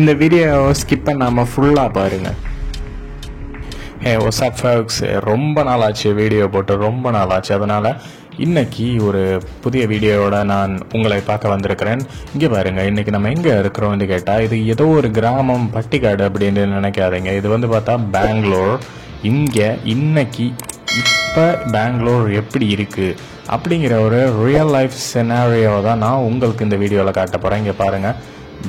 இந்த வீடியோவை ஸ்கிப் பண்ணாமல் ஃபுல்லாக பாருங்கள். வாட்ஸ்அப் folks, ரொம்ப நாளாச்சு வீடியோ போட்டு, ரொம்ப நாளாச்சு. அதனால் இன்றைக்கி ஒரு புதிய வீடியோவோட நான் உங்களை பார்க்க வந்திருக்கிறேன். இங்கே பாருங்கள், இன்றைக்கி நம்ம எங்கே இருக்கிறோம்னு கேட்டால், இது ஏதோ ஒரு கிராமம் பட்டிக்காடு அப்படின்னு நினைக்காதீங்க. இது வந்து பார்த்தா பெங்களூர். இங்கே இன்னைக்கு இப்போ பெங்களூர் எப்படி இருக்குது அப்படிங்கிற ஒரு ரியல் லைஃப் சினாரியோ தான் நான் உங்களுக்கு இந்த வீடியோவில் காட்ட போகிறேன். இங்கே பாருங்கள்,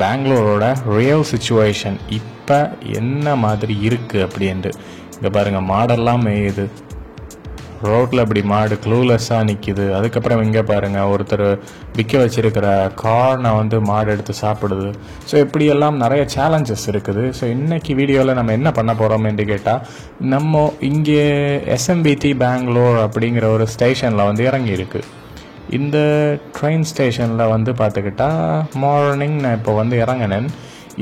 பெங்களூரோட ரியல் சிச்சுவேஷன் இப்போ என்ன மாதிரி இருக்குது அப்படின்ட்டு. இங்கே பாருங்கள், மாடெல்லாம் மேயுது ரோட்டில், இப்படி மாடு க்ளூலெஸ்ஸாக நிற்கிது. அதுக்கப்புறம் இங்கே பாருங்கள், ஒருத்தர் விற்க வச்சுருக்கிற கார்னை வந்து மாடு எடுத்து சாப்பிடுது. ஸோ இப்படியெல்லாம் நிறைய சேலஞ்சஸ் இருக்குது. ஸோ இன்றைக்கி வீடியோவில் நம்ம என்ன பண்ண போகிறோம்னு கேட்டால், நம்ம இங்கே எஸ்எம்பிடி பெங்களூர் அப்படிங்கிற ஒரு ஸ்டேஷனில் வந்து இறங்கியிருக்கு. இந்த ட்ரெயின் ஸ்டேஷனில் வந்து பார்த்துக்கிட்டா மார்னிங் நான் இப்போ வந்து இறங்கினேன்.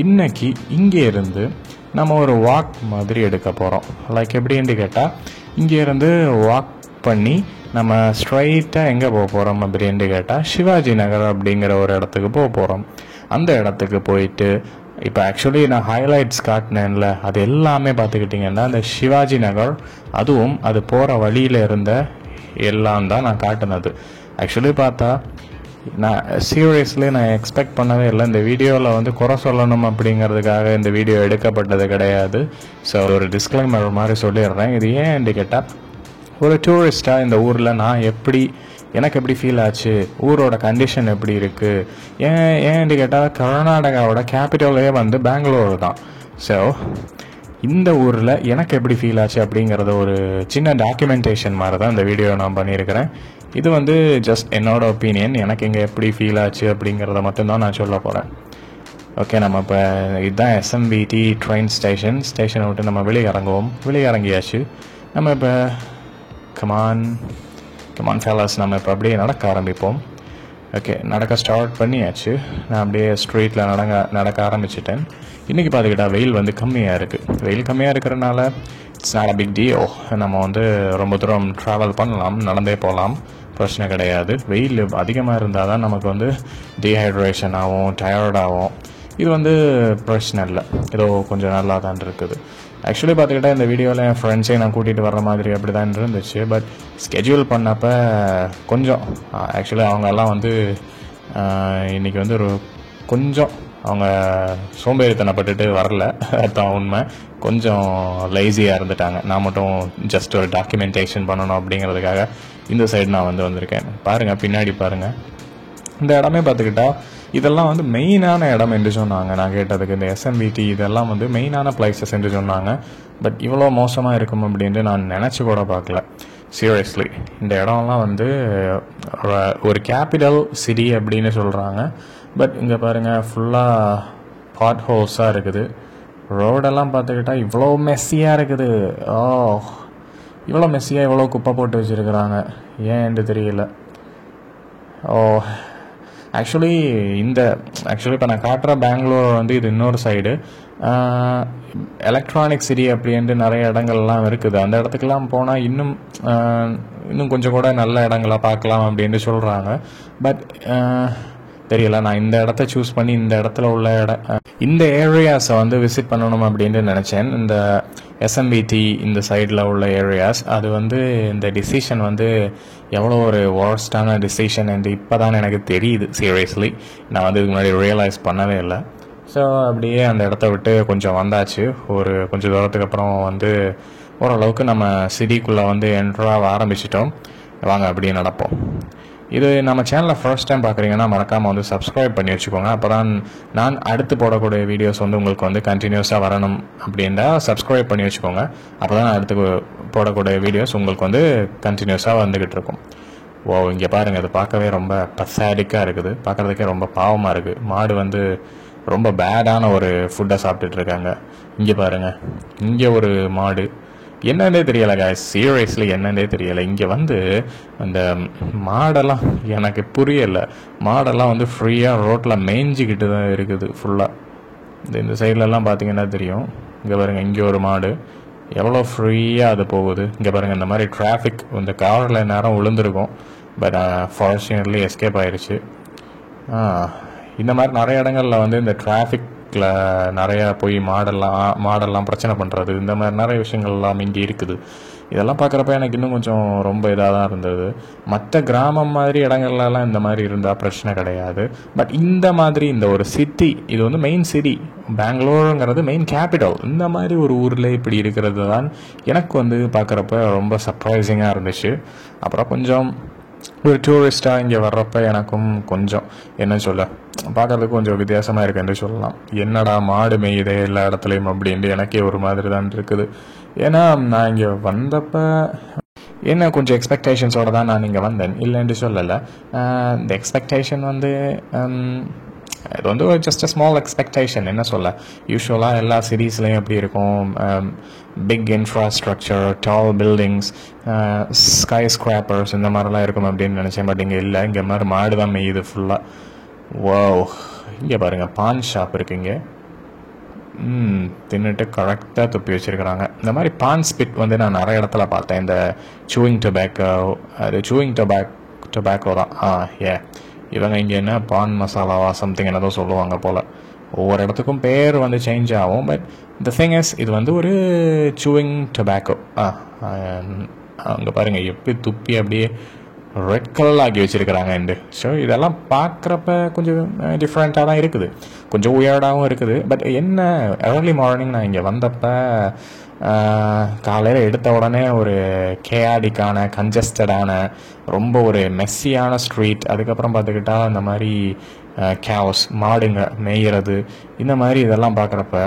இன்றைக்கி இங்கே இருந்து நம்ம ஒரு வாக் மாதிரி எடுக்க போகிறோம். லைக் எப்படின்னு கேட்டால், இங்கேருந்து வாக் பண்ணி நம்ம ஸ்ட்ரைட்டாக எங்கே போக போகிறோம் அப்படின்னு கேட்டால், சிவாஜி நகர் அப்படிங்கிற ஒரு இடத்துக்கு போக போகிறோம். அந்த இடத்துக்கு போயிட்டு இப்போ ஆக்சுவலி நான் ஹைலைட்ஸ் காட்டினேன்ல, அது எல்லாமே பார்த்துக்கிட்டிங்கன்னா அந்த சிவாஜி நகர், அதுவும் அது போகிற வழியில் இருந்த எல்லாம் தான் நான் காட்டினது. ஆக்சுவலி பார்த்தா நான் சீரியஸ்லி நான் எக்ஸ்பெக்ட் பண்ணவே இல்லை. இந்த வீடியோவில் வந்து குறை சொல்லணும் அப்படிங்கிறதுக்காக இந்த வீடியோ எடுக்கப்பட்டது கிடையாது. ஸோ ஒரு டிஸ்க்ளைமர் மாதிரி சொல்லிடுறேன். இது ஏன் கேட்டால், ஒரு டூரிஸ்ட்டாக இந்த ஊரில் நான் எனக்கு எப்படி ஃபீல் ஆச்சு, ஊரோட கண்டிஷன் எப்படி இருக்குது, ஏன் கேட்டால் கர்நாடகாவோட கேபிட்டலே வந்து பெங்களூரு தான். ஸோ இந்த ஊரில் எனக்கு எப்படி ஃபீல் ஆச்சு அப்படிங்கிறத ஒரு சின்ன டாக்குமெண்டேஷன் மாதிரி தான் இந்த வீடியோ நான் பண்ணியிருக்கிறேன். இது வந்து ஜஸ்ட் என்னோட ஒப்பீனியன். எனக்கு இங்கே எப்படி ஃபீல் ஆச்சு அப்படிங்கிறத மட்டும்தான் நான் சொல்ல போகிறேன். ஓகே, நம்ம இப்போ இதுதான் எஸ்எம்பிடி ட்ரெயின் ஸ்டேஷனை விட்டு நம்ம வெளியே இறங்கியாச்சு. நம்ம இப்போ கமான் ஃபெலஸ், நம்ம இப்போ அப்படியே நடக்க ஆரம்பிப்போம். ஓகே, நடக்க ஸ்டார்ட் பண்ணியாச்சு. நான் அப்படியே ஸ்ட்ரீட்டில் நடக்க ஆரம்பிச்சிட்டேன். இன்றைக்கி பார்த்துக்கிட்டா வெயில் வந்து கம்மியாக இருக்குது. வெயில் கம்மியாக இருக்கிறனால it's not a big deal. நம்ம வந்து ரொம்ப தூரம் ட்ராவல் பண்ணலாம், நடந்தே போகலாம், பிரச்சனை கிடையாது. வெயில் அதிகமாக இருந்தால் தான் நமக்கு வந்து டீஹைட்ரேஷன் ஆகும், டயர்டாகும். இது வந்து பிரச்சனை இல்லை, ஏதோ கொஞ்சம் நல்லா தான் இருக்குது. ஆக்சுவலி பார்த்துக்கிட்டா இந்த வீடியோவில் என் ஃப்ரெண்ட்ஸையும் நான் கூட்டிகிட்டு வர்ற மாதிரி அப்படி தான் இருந்துச்சு. பட் ஸ்கெட்யூல் பண்ணப்போ கொஞ்சம் ஆக்சுவலி அவங்கெல்லாம் வந்து இன்றைக்கி வந்து ஒரு கொஞ்சம் அவங்க சோம்பேறித்தனப்பட்டுட்டு வரல, அதுதான் உண்மை. கொஞ்சம் லேசியாக இருந்துட்டாங்க. நான் மட்டும் ஜஸ்ட் ஒரு டாக்குமெண்டேஷன் பண்ணணும் அப்படிங்கிறதுக்காக இந்த சைடு நான் வந்திருக்கேன். பாருங்கள், பின்னாடி பாருங்கள். இந்த இடமே பார்த்துக்கிட்டா இதெல்லாம் வந்து மெயினான இடம் என்று சொன்னாங்க. நான் கேட்டதுக்கு இந்த எஸ்எம்பிடி இதெல்லாம் வந்து மெயினான பிளேசஸ் என்று சொன்னாங்க. பட் இவ்வளோ மோசமாக இருக்கும் அப்படின்ட்டு நான் நினச்சி கூட பார்க்கல. சீரியஸ்லி இந்த இடம்லாம் வந்து ஒரு கேபிட்டல் சிட்டி அப்படின்னு சொல்கிறாங்க. பட் இங்கே பாருங்கள், ஃபுல்லாக பாட் ஹோல்ஸாக இருக்குது. ரோடெல்லாம் பார்த்துக்கிட்டா இவ்வளோ மெஸ்ஸியாக இருக்குது. இவ்வளோ மெஸ்ஸியாக இவ்வளோ குப்பை போட்டு வச்சுருக்குறாங்க, ஏன்னு தெரியல. ஆக்சுவலி இப்போ நான் காட்டுற பெங்களூர் வந்து இது இன்னொரு சைடு எலக்ட்ரானிக் சிட்டி அப்படின்ட்டு நிறைய இடங்கள்லாம் இருக்குது. அந்த இடத்துக்கெல்லாம் போனால் இன்னும் கொஞ்சம் கூட நல்ல இடங்களை பார்க்கலாம் அப்படின்ட்டு சொல்கிறாங்க. பட் தெரியல, நான் இந்த இடத்த சூஸ் பண்ணி இந்த இடத்துல உள்ள இந்த ஏரியாஸை வந்து விசிட் பண்ணணும் அப்படின்ட்டு நினச்சேன். இந்த எஸ்எம்பிடி இந்த சைடில் உள்ள ஏரியாஸ், அது வந்து இந்த டிசிஷன் வந்து எவ்வளோ ஒரு வர்ஸ்டான டிசிஷன் என்று இப்போ தான் எனக்கு தெரியுது. சீரியஸ்லி நான் வந்து இதுக்கு முன்னாடி ரியலைஸ் பண்ணவே இல்லை. ஸோ அப்படியே அந்த இடத்த விட்டு கொஞ்சம் வந்தாச்சு. ஒரு கொஞ்சம் தூரத்துக்கு அப்புறம் வந்து ஓரளவுக்கு நம்ம சிட்டிக்குள்ளே வந்து என்ட்ராக ஆரம்பிச்சிட்டோம். வாங்க அப்படியே நடப்போம். இது நம்ம சேனலை ஃபர்ஸ்ட் டைம் பார்க்குறீங்கன்னா மறக்காமல் வந்து சப்ஸ்கிரைப் பண்ணி வச்சுக்கோங்க. அப்போ தான் நான் அடுத்து போடக்கூடிய வீடியோஸ் வந்து உங்களுக்கு வந்து கண்டினியூஸாக வரணும் அப்படின்னா சப்ஸ்கிரைப் பண்ணி வச்சுக்கோங்க. அப்போ தான் அடுத்து போடக்கூடிய வீடியோஸ் உங்களுக்கு வந்து கண்டினியூஸாக வந்துக்கிட்டு இருக்கும். இங்கே பாருங்கள், அது பார்க்கவே ரொம்ப பசாடிக்காக இருக்குது. பார்க்குறதுக்கே ரொம்ப பாவமாக இருக்குது. மாடு வந்து ரொம்ப பேடான ஒரு ஃபுட்டை சாப்பிட்டுட்ருக்காங்க. இங்கே பாருங்கள், இங்கே ஒரு மாடு என்னன்னே தெரியலை காய்ஸ், சீரியஸ்லி என்னன்னே தெரியலை. இங்கே வந்து அந்த மாடெல்லாம் எனக்கு புரியலை. மாடெல்லாம் வந்து ஃப்ரீயாக ரோட்டில் மேய்ஞ்சிக்கிட்டு தான் இருக்குது ஃபுல்லாக. இந்த சைட்லலாம் பார்த்தீங்கன்னா தெரியும். இங்கே பாருங்கள், இங்கே ஒரு மாடு எவ்வளோ ஃப்ரீயாக அது போகுது. இங்கே பாருங்கள், இந்த மாதிரி டிராஃபிக் இந்த காரில் நேரம் விழுந்திருக்கும். பட் ஃபார்ச்சுனேட்லி எஸ்கேப் ஆயிடுச்சு. இந்த மாதிரி நிறைய இடங்களில் வந்து இந்த டிராஃபிக் பப்ளிக்கில் நிறையா போய் மாடெல்லாம் பிரச்சனை பண்ணுறது, இந்த மாதிரி நிறைய விஷயங்கள்லாம் இங்கே இருக்குது. இதெல்லாம் பார்க்குறப்ப எனக்கு இன்னும் கொஞ்சம் ரொம்ப இதாக தான் இருந்தது. மற்ற கிராமம் மாதிரி இடங்கள்லாம் இந்த மாதிரி இருந்தால் பிரச்சனை கிடையாது. பட் இந்த மாதிரி இந்த ஒரு சிட்டி, இது வந்து மெயின் சிட்டி, பெங்களூருங்கிறது மெயின் கேபிட்டல், இந்த மாதிரி ஒரு ஊரில் இப்படி இருக்கிறது தான் எனக்கு வந்து பார்க்குறப்ப ரொம்ப சர்ப்ரைசிங்காக இருந்துச்சு. அப்புறம் கொஞ்சம் ஒரு டூரிஸ்ட்டாக இங்கே வர்றப்ப எனக்கும் கொஞ்சம் என்ன சொல்ல, பார்க்கறதுக்கு கொஞ்சம் வித்தியாசமாக இருக்குன்னு சொல்லலாம். என்னடா மாடு மேயுதே எல்லா இடத்துலையும் அப்படின்ட்டு எனக்கே ஒரு மாதிரி தான் இருக்குது. ஏன்னா நான் இங்கே வந்தப்போ என்ன கொஞ்சம் எக்ஸ்பெக்டேஷன்ஸோடு தான் நான் இங்கே வந்தேன், இல்லைன்னு சொல்லலை. இந்த எக்ஸ்பெக்டேஷன் வந்து இது வந்து ஜஸ்ட் அ ஸ்மால் எக்ஸ்பெக்டேஷன். என்ன சொல்ல, யூஸ்வலாக எல்லா சிட்டிஸ்லேயும் எப்படி இருக்கும், பிக் இன்ஃப்ராஸ்ட்ரக்சர், டால் பில்டிங்ஸ், ஸ்கை ஸ்கிராப்பர்ஸ், இந்த மாதிரிலாம் இருக்கும் அப்படின்னு நினச்சேன். பட் இங்கே இல்லை, இங்கே மாதிரி மாடு தான் மேயுது ஃபுல்லாக. வாவ், இங்கே பாருங்கள் பான் ஷாப் இருக்குங்க. தின்னுட்டு கரெக்டாக துப்பி வச்சுருக்கிறாங்க. இந்த மாதிரி பான் ஸ்பிட் வந்து நான் நிறைய இடத்துல பார்த்தேன். இந்த சூயிங் டொபேக்கோ, அது சூயிங் டொபேக்கோ தான். இவங்க இங்கே என்ன பான் மசாலாவா சம்திங் என்னதோ சொல்லுவாங்க போல். ஒவ்வொரு இடத்துக்கும் பேர் வந்து சேஞ்ச் ஆகும். பட் த திங் இஸ், இது வந்து ஒரு சூயிங் டொபேக்கோ. அங்கே பாருங்கள் எப்படி துப்பி அப்படியே ரெட் கலரில் ஆக்கி வச்சுருக்கிறாங்க. ஸோ இதெல்லாம் பார்க்குறப்ப கொஞ்சம் டிஃப்ரெண்ட்டாக தான் இருக்குது, கொஞ்சம் உயர்டாகவும் இருக்குது. பட் என்ன, ஏர்லி மார்னிங் நான் இங்கே வந்தப்போ காலையில் எடுத்த உடனே ஒரு கேஆடிக்கான கன்ஜஸ்டடான ரொம்ப ஒரு மெஸ்ஸியான ஸ்ட்ரீட், அதுக்கப்புறம் பார்த்துக்கிட்டா இந்த மாதிரி கேவ்ஸ், மாடுங்க மேய்கிறது, இந்த மாதிரி இதெல்லாம் பார்க்குறப்ப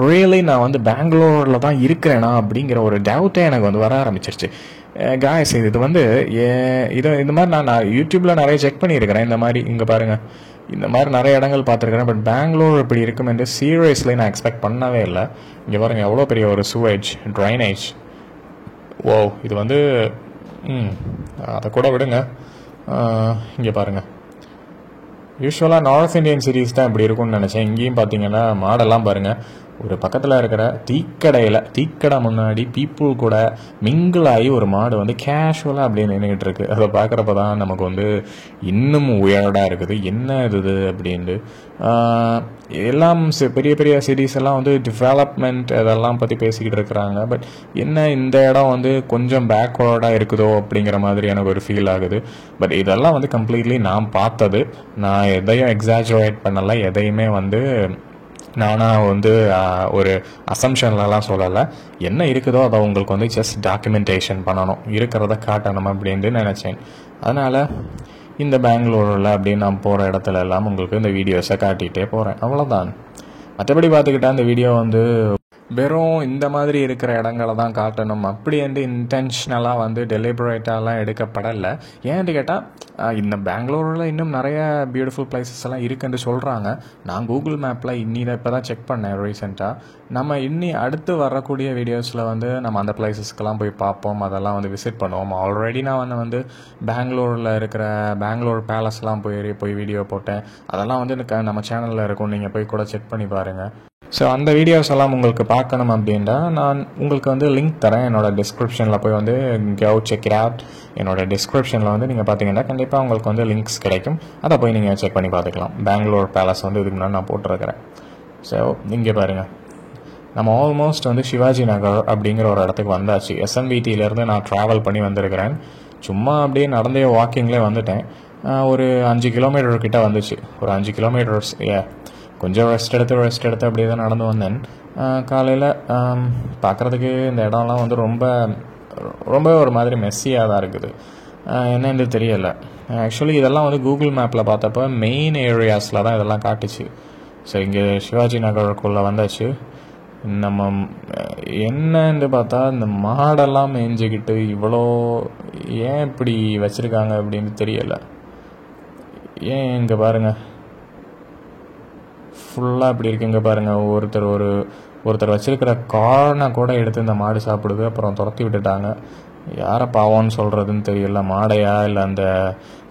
ரியலி நான் வந்து பெங்களூரில் தான் இருக்கிறேனா அப்படிங்கிற ஒரு டவுட்டே எனக்கு வந்து வர ஆரம்பிச்சிருச்சு. காய்ஸ், இது வந்து இந்த மாதிரி நான் யூடியூப்பில் நிறைய செக் பண்ணியிருக்கிறேன். இந்த மாதிரி இங்கே பாருங்கள், இந்த மாதிரி நிறைய இடங்கள் பார்த்துருக்குறேன். பட் பெங்களூர் இப்படி இருக்கும் என்று சீரியஸ்லி நான் எக்ஸ்பெக்ட் பண்ணவே இல்லை. இங்கே பாருங்கள் எவ்வளோ பெரிய ஒரு சுவேஜ் ட்ரைனேஜ். ஓ, இது வந்து அதை கூட விடுங்க. இங்கே பாருங்கள், யூஸ்வலாக நார்த் இந்தியன் சிட்டிஸ் தான் இப்படி இருக்கும்னு நினச்சேன். இங்கேயும் பார்த்தீங்கன்னா மாடெல்லாம் பாருங்கள், ஒரு பக்கத்தில் இருக்கிற டீக்கடை முன்னாடி பீப்புள் கூட மிங்கிள் ஆகி ஒரு மாடு வந்து கேஷுவலாக அப்படியே நின்றுக்கிட்டு இருக்கு. அதை பார்க்குறப்ப தான் நமக்கு வந்து இன்னும் உயர்டாக இருக்குது. என்ன இது அப்படின்ட்டு எல்லாம் பெரிய பெரிய சிட்டிஸ் எல்லாம் வந்து டெவலப்மெண்ட் அதெல்லாம் பற்றி பேசிக்கிட்டு இருக்கிறாங்க. பட் என்ன இந்த இடம் வந்து கொஞ்சம் பேக்வேர்டாக இருக்குதோ அப்படிங்கிற மாதிரி எனக்கு ஒரு ஃபீல் ஆகுது. பட் இதெல்லாம் வந்து கம்ப்ளீட்லி நான் பார்த்தது. நான் எதையும் எக்ஸாஜரேட் பண்ணலை, எதையுமே வந்து நானாக வந்து ஒரு அசம்ஷன்லலாம் சொல்லலை. என்ன இருக்குதோ அதை உங்களுக்கு வந்து ஜஸ்ட் டாக்குமெண்டேஷன் பண்ணணும், இருக்கிறத காட்டணும் அப்படின்ட்டு நினச்சேன். அதனால் இந்த பெங்களூரில் அப்படின்னு நான் போகிற இடத்துல எல்லாம் உங்களுக்கு இந்த வீடியோஸை காட்டிகிட்டே போகிறேன், அவ்வளோதான். மற்றபடி பார்த்துக்கிட்டா இந்த வீடியோ வந்து வெறும் இந்த மாதிரி இருக்கிற இடங்களை தான் காட்டணும் அப்படின்ட்டு இன்டென்ஷனலாக வந்து டெலிபரேட்டாலாம் எடுக்கப்படலை. ஏன்னு கேட்டால் இந்த பெங்களூரில் இன்னும் நிறைய பியூட்டிஃபுல் பிளேசஸ் எல்லாம் இருக்குன்னு சொல்கிறாங்க. நான் கூகுள் மேப்பில் இப்போ தான் செக் பண்ணேன் ரீசெண்டாக. நம்ம அடுத்து வரக்கூடிய வீடியோஸில் வந்து நம்ம அந்த பிளேசஸ்க்கெல்லாம் போய் பார்ப்போம், அதெல்லாம் வந்து விசிட் பண்ணுவோம். ஆல்ரெடி நான் வந்து பெங்களூரில் இருக்கிற பெங்களூர் பேலஸ்லாம் போய் வீடியோ போட்டேன். அதெல்லாம் வந்து நம்ம சேனலில் இருக்கும், நீங்கள் போய் கூட செக் பண்ணி பாருங்கள். ஸோ அந்த வீடியோஸ் எல்லாம் உங்களுக்கு பார்க்கணும் அப்படின்னா நான் உங்களுக்கு வந்து லிங்க் தரேன் என்னோடய டிஸ்கிரிப்ஷனில், போய் வந்து கோ செக் இட் அவுட். என்னோடய டிஸ்கிரிப்ஷனில் வந்து நீங்கள் பார்த்தீங்கன்னா கண்டிப்பாக உங்களுக்கு வந்து லிங்க்ஸ் கிடைக்கும், அதை போய் நீங்கள் செக் பண்ணி பார்த்துக்கலாம். பெங்களூர் பேலஸ் வந்து இதுக்கு முன்னாடி நான் போட்டிருக்கிறேன். ஸோ இங்கே பாருங்கள், நம்ம ஆல்மோஸ்ட் வந்து சிவாஜி நகர் அப்படிங்கிற ஒரு இடத்துக்கு வந்தாச்சு. எஸ்என்விடியிலேருந்து நான் ட்ராவல் பண்ணி வந்திருக்கிறேன். சும்மா அப்படியே நடந்தே வாக்கிங்லேயே வந்துட்டேன். ஒரு 5 கிலோமீட்டர் கிட்ட வந்துச்சு, ஒரு 5 கிலோமீட்டர்ஸ். கொஞ்சம் ரெஸ்ட் எடுத்து அப்படியே தான் நடந்து வந்தேன். காலையில் பார்க்குறதுக்கு இந்த இடம்லாம் வந்து ரொம்ப ஒரு மாதிரி மெஸ்ஸியாக தான் இருக்குது. என்னன்னு தெரியலை. ஆக்சுவலி இதெல்லாம் வந்து கூகுள் மேப்பில் பார்த்தப்போ மெயின் ஏரியாஸில் தான் இதெல்லாம் காட்டுச்சு. ஸோ இங்கே சிவாஜி நகருக்குள்ளே வந்தாச்சு. நம்ம என்னன்னு பார்த்தா இந்த மாடெல்லாம் மேய்ஞ்சிக்கிட்டு இவ்வளோ ஏன் இப்படி வச்சுருக்காங்க அப்படின்னு தெரியலை. ஏன் இங்கே பாருங்கள் ஃபுல்லாக இப்படி இருக்குங்க பாருங்கள். ஒருத்தர் வச்சிருக்கிற கார்னை கூட எடுத்து இந்த மாடு சாப்பிடுது, அப்புறம் துரத்தி விட்டுட்டாங்க. யாரை பாவம்னு சொல்கிறதுன்னு தெரியல, மாடையா இல்லை அந்த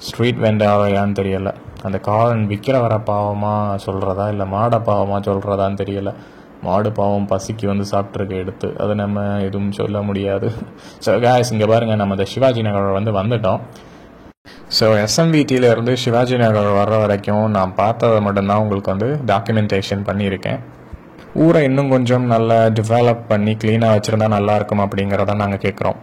ஸ்ட்ரீட் வெண்டாவையான்னு தெரியலை. அந்த கார்ன் விற்கிறவரை பாவமாக சொல்கிறதா இல்லை மாடை பாவமாக சொல்கிறதான்னு தெரியலை. மாடு பாவம் பசிக்கு வந்து சாப்பிட்ருக்கு எடுத்து, அதை நம்ம எதுவும் சொல்ல முடியாது. ஸோ காய்ஸ், இங்கே பாருங்கள், நம்ம இந்த சிவாஜி நகர் வந்து வந்துட்டோம். ஸோ எஸ்எம்விடியிலேருந்து சிவாஜி நகர் வர்ற வரைக்கும் நான் பார்த்ததை மட்டும்தான் உங்களுக்கு வந்து டாக்குமெண்டேஷன் பண்ணியிருக்கேன். ஊரை இன்னும் கொஞ்சம் நல்லா டெவலப் பண்ணி க்ளீனாக வச்சுருந்தா நல்லாயிருக்கும் அப்படிங்கிறத நாங்கள் கேட்குறோம்.